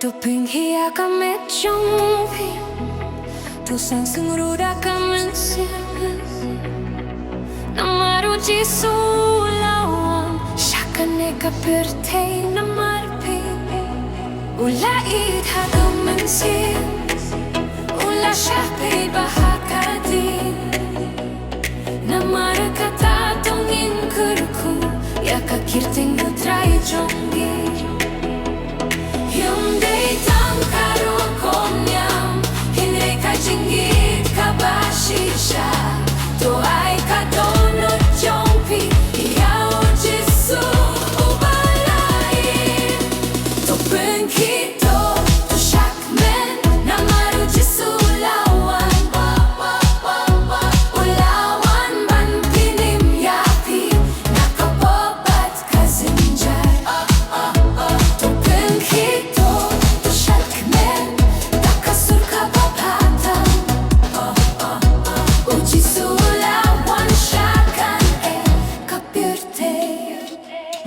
또 빙히야감의 정비 또 상승으로 닦으면서 Namaruji sulawan Shakane ka pertei namarpi Ula idha gumansi Ula shahpi bahakadi Namarakata tongin kurku Yaka kirting utrai jongi Hyundai tangkaru komnyam Hinre ka jingit ka bashisha To ai ka donut jongpi Iao jisu ubalai To benkito To shakmen Namaru jisu ulawan Ulawan man pinim yapi Nakapobat kazinjar To benkito To shakmen Nakasur ka babatan Ujisu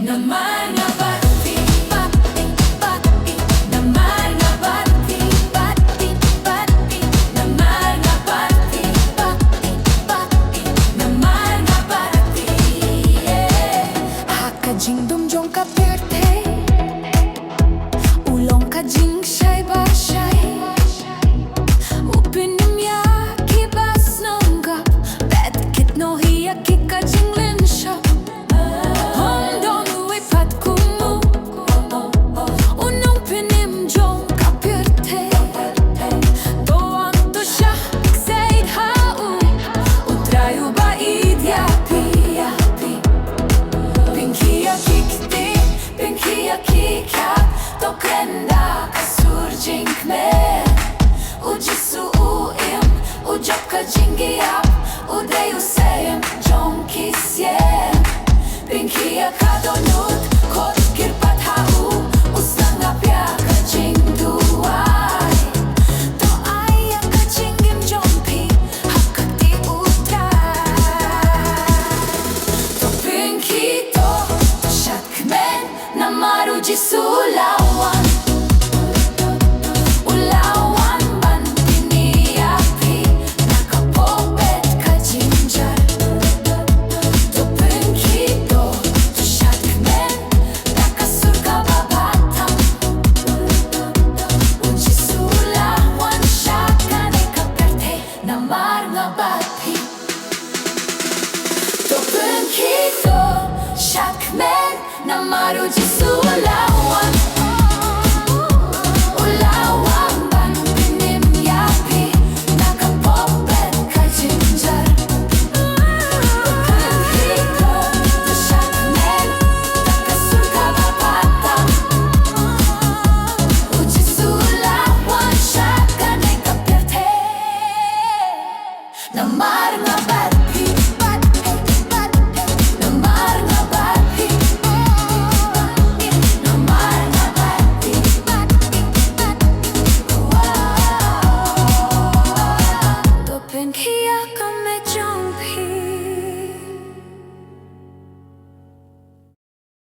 Namar nga bati, bati, bati Namar nga bati, bati, bati Namar nga bati, bati, bati Namar nga bati, Haka jing dumjong ka perte Ulong ka jing shay ba shay Upinim ya kibas nonggap Bet kit no hiya kika jing lensha Tokenda kasur jinkme Ujisu uim Ujab ka jingiap Udeyu seyem Jonki siem Pinkia ka donut Kot kirpat hau Usnangapya ka jingduai To aya ka jingim jompi Hakati utrai To pinkito To shakmen Namaru jisu lawan Ulawan ban piniapi Nakapobet ka jinjar To benkito To shakmen Nakasur ka babatang Ujisu lawan Shakane ka perte Namar nga bati To benkito Shakmen Namaru jisu ulawan Ulawan ban pinim yapi Nakapobet ka jinjar Benkito To shakmen Nakasur ka babatang Ujisu ulawan Shakane ka perte Namar nga